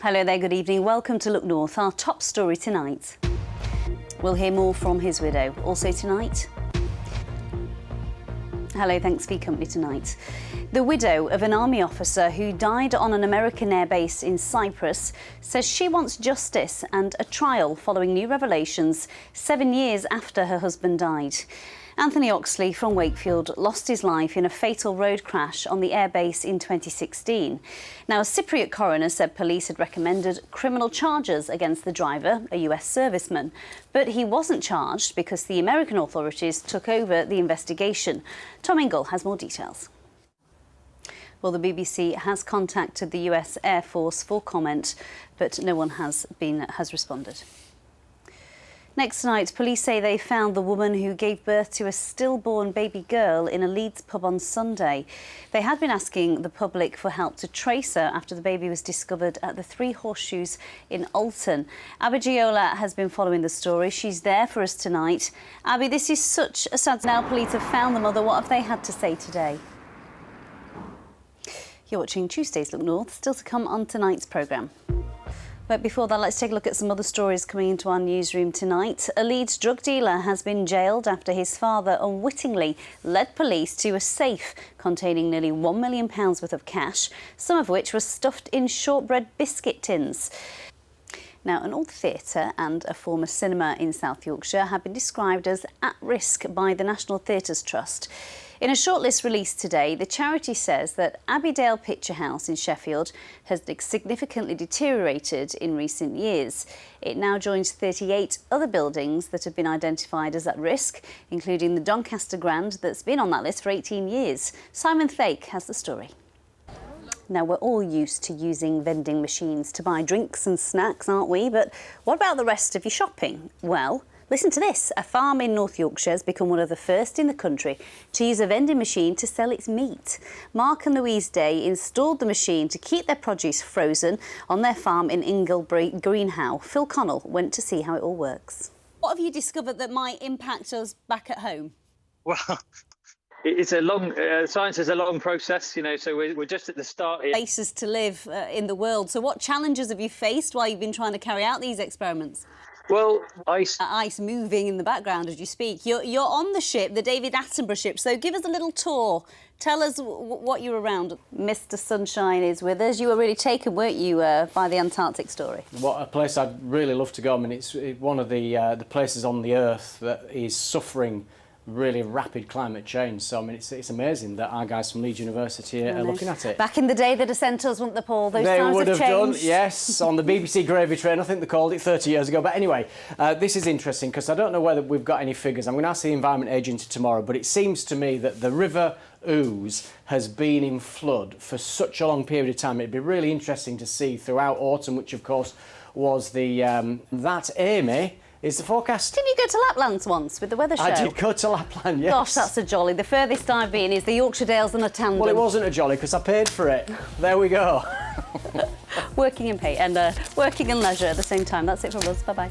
Hello there, good evening. Welcome to Look North. Our top story tonight. We'll hear more from his widow. Also tonight. Hello, thanks for your company tonight. The widow of an army officer who died on an American airbase in Cyprus says she wants justice and a trial following new revelations 7 years after her husband died. Anthony Oxley from Wakefield lost his life in a fatal road crash on the airbase in 2016. Now, a Cypriot coroner said police had recommended criminal charges against the driver, a US serviceman. But he wasn't charged because the American authorities took over the investigation. Tom Ingle has more details. Well, the BBC has contacted the US Air Force for comment, but no one has responded. Next tonight, police say they found the woman who gave birth to a stillborn baby girl in a Leeds pub on Sunday. They had been asking the public for help to trace her after the baby was discovered at the Three Horseshoes in Alton. Abby Giola has been following the story. She's there for us tonight. Abby, this is such a sad... Now police have found the mother. What have they had to say today? You're watching Tuesday's Look North, still to come on tonight's programme. But before that, let's take a look at some other stories coming into our newsroom tonight. A Leeds drug dealer has been jailed after his father unwittingly led police to a safe containing nearly £1 million worth of cash, some of which was stuffed in shortbread biscuit tins. Now, an old theatre and a former cinema in South Yorkshire have been described as at risk by the National Theatres Trust. In a shortlist released today, the charity says that Abbeydale Picture House in Sheffield has significantly deteriorated in recent years. It now joins 38 other buildings that have been identified as at risk, including the Doncaster Grand that's been on that list for 18 years. Simon Thake has the story. Now, we're all used to using vending machines to buy drinks and snacks, aren't we? But what about the rest of your shopping? Well, listen to this. A farm in North Yorkshire has become one of the first in the country to use a vending machine to sell its meat. Mark and Louise Day installed the machine to keep their produce frozen on their farm in Inglebury Greenhow. Phil Connell went to see how it all works. What have you discovered that might impact us back at home? Well, it's a long... science is a long process, you know, so we're just at the start here. Places to live in the world. So what challenges have you faced while you've been trying to carry out these experiments? Well, ice moving in the background as you speak. You're on the ship, the David Attenborough ship, so give us a little tour. Tell us what you're around. Mr Sunshine is with us. You were really taken, weren't you, by the Antarctic story? What a place I'd really love to go. I mean, it's one of the places on the Earth that is suffering really rapid climate change. So, I mean, it's amazing that our guys from Leeds University are looking at it. Back in the day, the dissenters, wouldn't they, Paul? Those they times would have changed. done, yes, on the BBC Gravy Train. I think they called it 30 years ago. But anyway, this is interesting because I don't know whether we've got any figures. I'm going to ask the Environment Agency tomorrow, but it seems to me that the River Ouse has been in flood for such a long period of time. It'd be really interesting to see throughout autumn, which, of course, was the... that, Amy... is the forecast. Didn't you go to Lapland once with the weather show? I did go to Lapland, yes. Gosh, that's a jolly. The furthest I've been is the Yorkshire Dales and a tandem. Well, it wasn't a jolly because I paid for it. There we go. Working and pay and working and leisure at the same time. That's it from us. Bye-bye.